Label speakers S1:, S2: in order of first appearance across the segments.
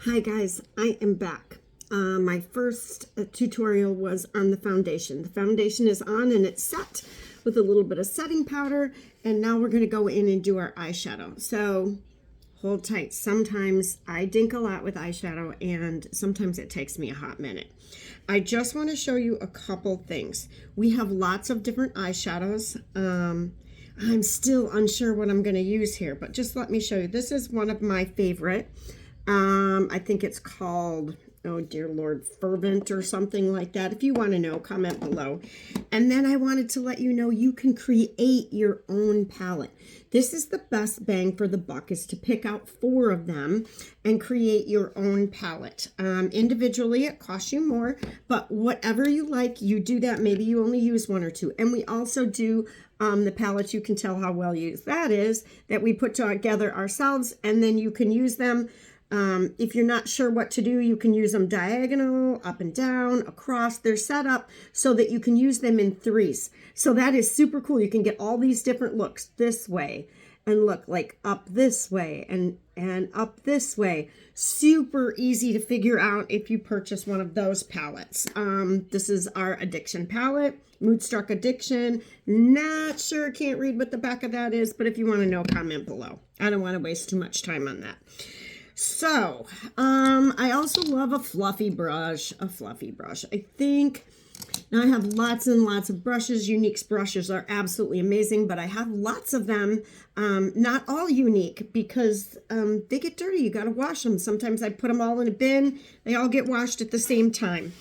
S1: Hi guys, I am back. My first tutorial was on the foundation. The foundation is on and it's set with a little bit of setting powder, and now we're going to go in and do our eyeshadow. So hold tight. Sometimes I dink a lot with eyeshadow and sometimes it takes me a hot minute. I just want to show you a couple things. We have lots of different eyeshadows. I'm still unsure what I'm going to use here, but just let me show you. This is one of my favorite. I think it's called, oh dear Lord, Fervent or something like that. If you want to know, comment below. And then I wanted to let you know you can create your own palette. This is the best bang for the buck, is to pick out 4 of them and create your own palette. Individually, it costs you more, but whatever you like, you do that. Maybe you only use 1 or 2. And we also do the palettes. You can tell how well used that is, that we put together ourselves, and then you can use them. If you're not sure what to do, you can use them diagonal, up and down, across. They're set up so that you can use them in 3s. So that is super cool. You can get all these different looks this way, and look like up this way and up this way. Super easy to figure out if you purchase one of those palettes. This is our Addiction palette, Moodstruck Addiction. Not sure, can't read what the back of that is, but if you want to know, comment below. I don't want to waste too much time on that. So, I also love a fluffy brush, I think. Now I have lots and lots of brushes. Younique's brushes are absolutely amazing, but I have lots of them. Not all Younique, because they get dirty. You got to wash them. Sometimes I put them all in a bin. They all get washed at the same time.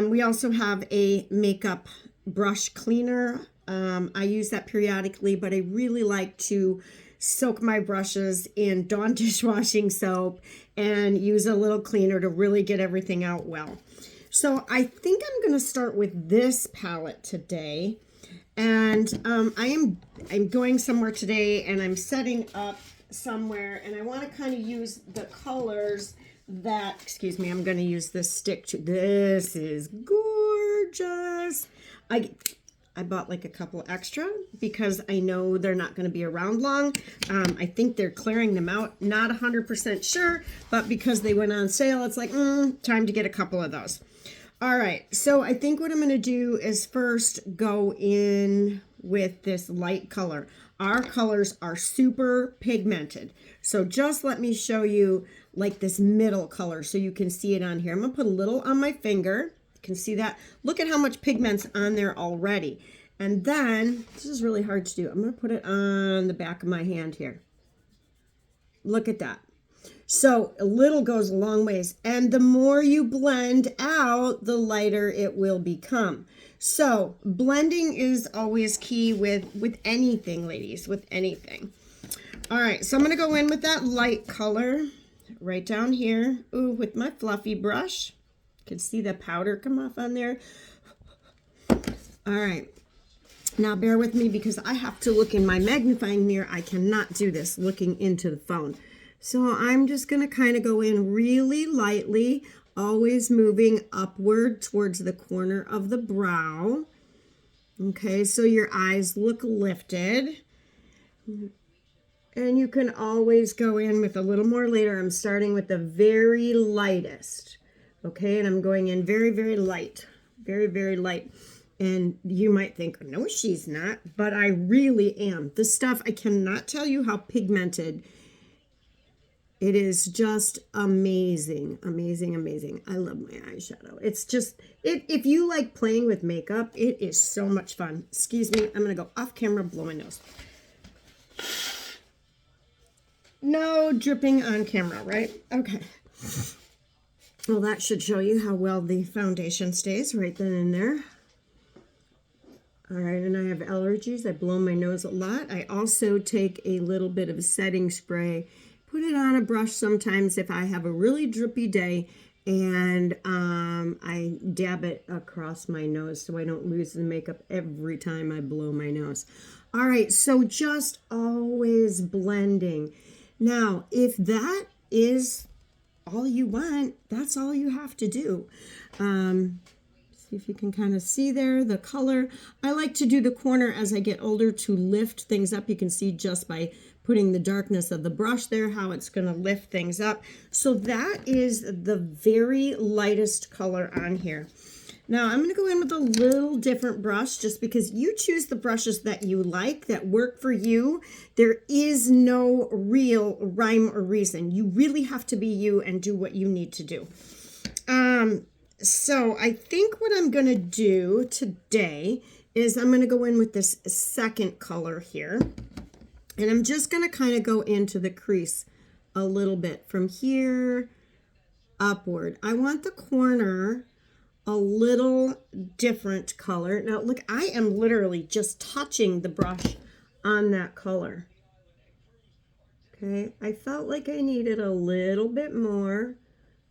S1: We also have a makeup brush cleaner. I use that periodically, but I really like to soak my brushes in Dawn dishwashing soap and use a little cleaner to really get everything out well. So I think I'm going to start with this palette today, and I'm going somewhere today, and I'm setting up somewhere, and I want to kind of use the colors that, excuse me, I'm going to use this stick. This is gorgeous. I bought like a couple extra because I know they're not going to be around long. I think they're clearing them out. Not 100% sure, but because they went on sale, it's like, time to get a couple of those. All right, so I think what I'm going to do is first go in with this light color. Our colors are super pigmented. So just let me show you like this middle color so you can see it on here. I'm going to put a little on my finger. Can see that? Look at how much pigment's on there already. And then, this is really hard to do. I'm going to put it on the back of my hand here. Look at that. So a little goes a long ways. And the more you blend out, the lighter it will become. So blending is always key with anything, ladies, with anything. All right, so I'm going to go in with that light color right down here. Ooh, with my fluffy brush. Can see the powder come off on there. All right, now bear with me because I have to look in my magnifying mirror. I cannot do this looking into the phone. So I'm just going to kind of go in really lightly, always moving upward towards the corner of the brow. Okay, so your eyes look lifted. And you can always go in with a little more later. I'm starting with the very lightest. Okay, and I'm going in very, very light, very, very light. And you might think, no, she's not, but I really am. This stuff, I cannot tell you how pigmented. It is just amazing, amazing, amazing. I love my eyeshadow. It's just, if you like playing with makeup, it is so much fun. Excuse me, I'm going to go off camera, blow my nose. No dripping on camera, right? Okay. Well, that should show you how well the foundation stays right then and there. All right, and I have allergies. I blow my nose a lot. I also take a little bit of setting spray, put it on a brush sometimes if I have a really drippy day, and I dab it across my nose so I don't lose the makeup every time I blow my nose. All right, so just always blending. Now, if that is all you want, that's all you have to do. See if you can kind of see there the color. I like to do the corner as I get older to lift things up. You can see just by putting the darkness of the brush there, how it's going to lift things up. So that is the very lightest color on here. Now I'm going to go in with a little different brush just because you choose the brushes that you like, that work for you. There is no real rhyme or reason. You really have to be you and do what you need to do. So I think what I'm going to do today is I'm going to go in with this second color here. And I'm just going to kind of go into the crease a little bit from here upward. I want the corner a little different color. Now look, I am literally just touching the brush on that color. Okay, I felt like I needed a little bit more.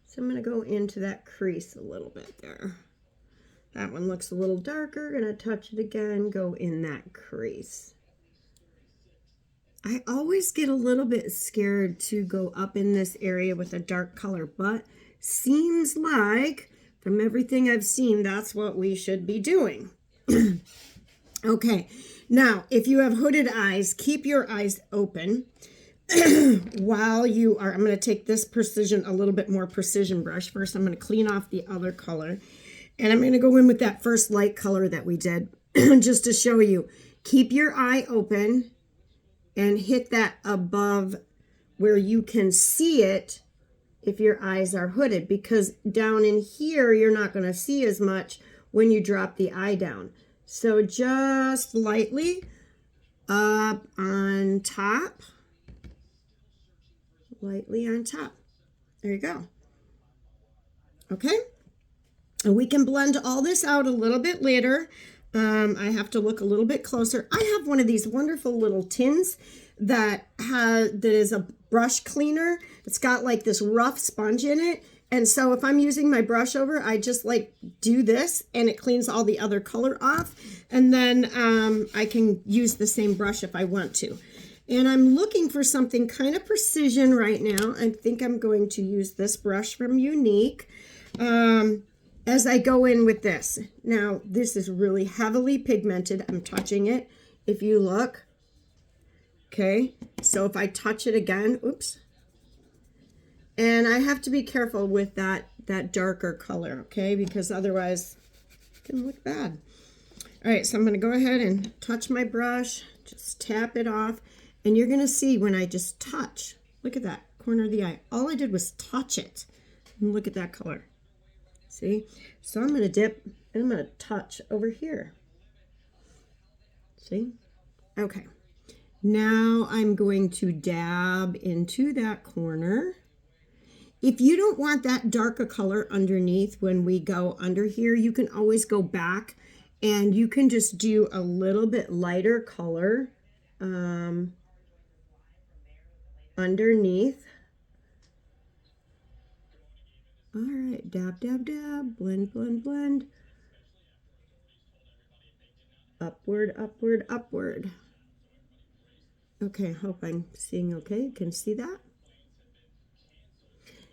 S1: So I'm going to go into that crease a little bit there. That one looks a little darker. Going to touch it again, go in that crease. I always get a little bit scared to go up in this area with a dark color, but seems like from everything I've seen, that's what we should be doing. Okay, now if you have hooded eyes, keep your eyes open while you are, I'm going to take this a little bit more precision brush. First, I'm going to clean off the other color, and I'm going to go in with that first light color that we did just to show you. Keep your eye open and hit that above where you can see it if your eyes are hooded, because down in here, you're not going to see as much when you drop the eye down. So just lightly up on top, lightly on top. There you go. Okay. And we can blend all this out a little bit later. I have to look a little bit closer. I have one of these wonderful little tins that is a brush cleaner. It's got like this rough sponge in it. And so if I'm using my brush over, I just like do this and it cleans all the other color off. And then I can use the same brush if I want to. And I'm looking for something kind of precision right now. I think I'm going to use this brush from Younique. As I go in with this. Now, this is really heavily pigmented. I'm touching it. If you look, okay, so if I touch it again, oops, and I have to be careful with that darker color, okay, because otherwise it can look bad. All right, so I'm going to go ahead and touch my brush, just tap it off, and you're going to see when I just touch, look at that corner of the eye. All I did was touch it, and look at that color. See? So I'm going to dip and I'm going to touch over here. See? Okay. Now I'm going to dab into that corner. If you don't want that darker color underneath when we go under here, you can always go back and you can just do a little bit lighter color underneath. All right, dab, dab, dab, blend, blend, blend. Upward, upward, upward. Okay, hope I'm seeing okay. You can see that.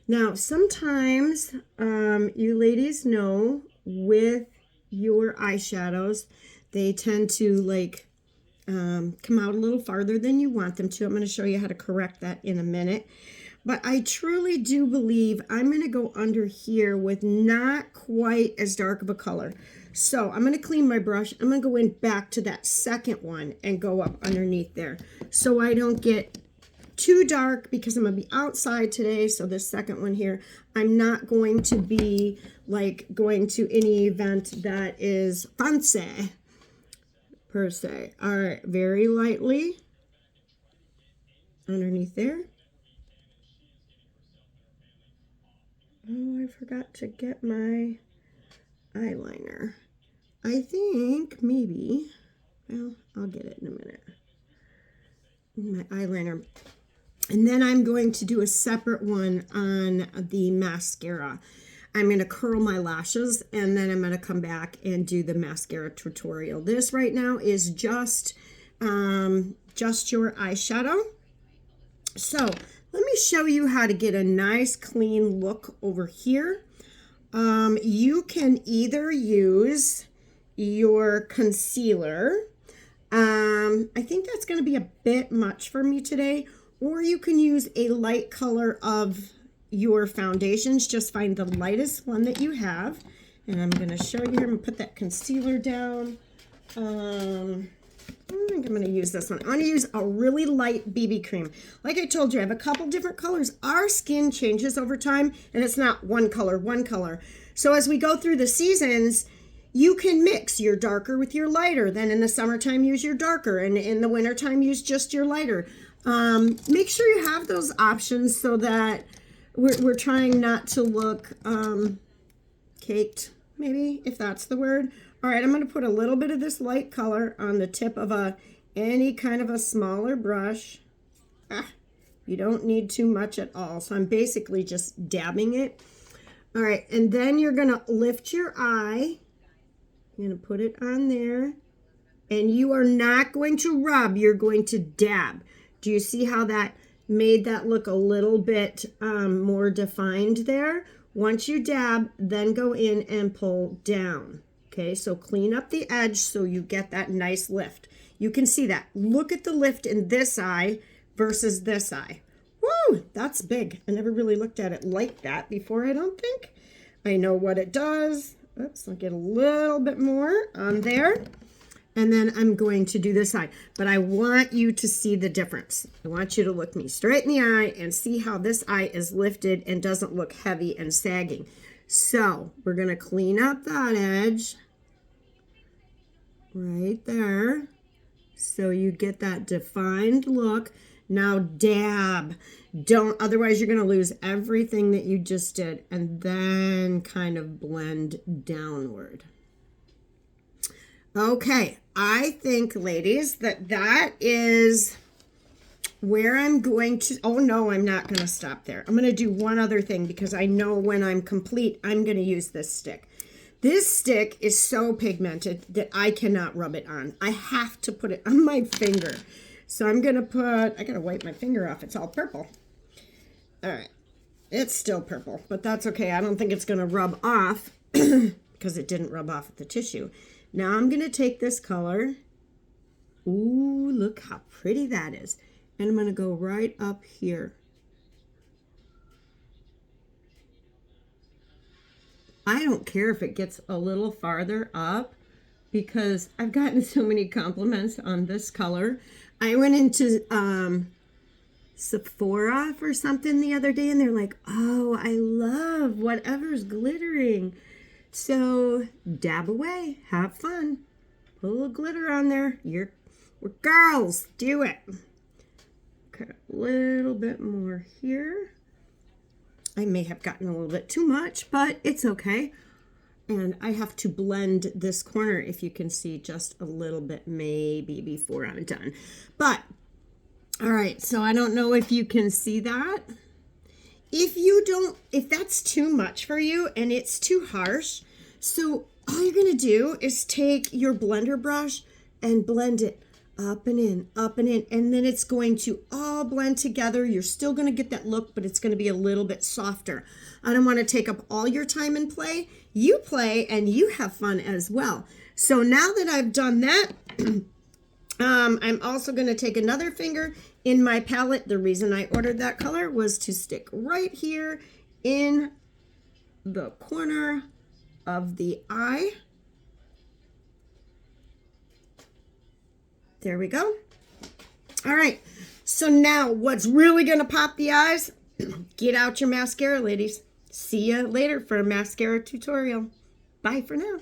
S1: Now, sometimes you ladies know with your eyeshadows, they tend to like come out a little farther than you want them to. I'm going to show you how to correct that in a minute. But I truly do believe I'm going to go under here with not quite as dark of a color. So I'm going to clean my brush. I'm going to go in back to that second one and go up underneath there. So I don't get too dark because I'm going to be outside today. So this second one here, I'm not going to be like going to any event that is fancy per se. All right, very lightly underneath there. Oh, I forgot to get my eyeliner. I think maybe, well, I'll get it in a minute. My eyeliner. And then I'm going to do a separate one on the mascara. I'm going to curl my lashes and then I'm going to come back and do the mascara tutorial. This right now is just your eyeshadow. So let me show you how to get a nice clean look over here. You can either use your concealer. I think that's going to be a bit much for me today, or you can use a light color of your foundations. Just find the lightest one that you have. And I'm going to show you here. I'm going to put that concealer down. I think I'm going to use this one. I'm going to use a really light BB cream. Like I told you, I have a couple different colors. Our skin changes over time, and it's not one color, one color. So as we go through the seasons, you can mix your darker with your lighter. Then in the summertime, use your darker. And in the wintertime, use just your lighter. Make sure you have those options so that we're trying not to look caked, maybe, if that's the word. All right, I'm going to put a little bit of this light color on the tip of any kind of a smaller brush. You don't need too much at all. So I'm basically just dabbing it. All right, and then you're going to lift your eye. You're going to put it on there. And you are not going to rub. You're going to dab. Do you see how that made that look a little bit more defined there? Once you dab, then go in and pull down. Okay, so clean up the edge so you get that nice lift. You can see that. Look at the lift in this eye versus this eye. Woo, that's big. I never really looked at it like that before, I don't think. I know what it does. Oops, I'll get a little bit more on there. And then I'm going to do this eye. But I want you to see the difference. I want you to look me straight in the eye and see how this eye is lifted and doesn't look heavy and sagging. So we're going to clean up that edge right there so you get that defined look. Now dab. Don't, otherwise you're going to lose everything that you just did, and then kind of blend downward. Okay, I think, ladies, that is where I'm going to, oh no, I'm not going to stop there. I'm going to do one other thing because I know when I'm complete, I'm going to use this stick. This stick is so pigmented that I cannot rub it on. I have to put it on my finger. So I'm going to put, I got to wipe my finger off. It's all purple. All right. It's still purple, but that's okay. I don't think it's going to rub off because it didn't rub off the tissue. Now I'm going to take this color. Ooh, look how pretty that is. And I'm going to go right up here. I don't care if it gets a little farther up because I've gotten so many compliments on this color. I went into Sephora for something the other day and they're like, oh, I love whatever's glittering. So dab away, have fun. Put a little glitter on there. We're girls, do it. Okay, a little bit more here. I may have gotten a little bit too much, but it's okay. And I have to blend this corner, if you can see, just a little bit maybe before I'm done. But, all right, so I don't know if you can see that. If that's too much for you and it's too harsh, so all you're going to do is take your blender brush and blend it up and in, and then it's going to all blend together. You're still going to get that look, but it's going to be a little bit softer. I don't want to take up all your time and play. You play and you have fun as well. So now that I've done that, I'm also going to take another finger in my palette. The reason I ordered that color was to stick right here in the corner of the eye. There we go. All right. So now what's really going to pop the eyes? Get out your mascara, ladies. See you later for a mascara tutorial. Bye for now.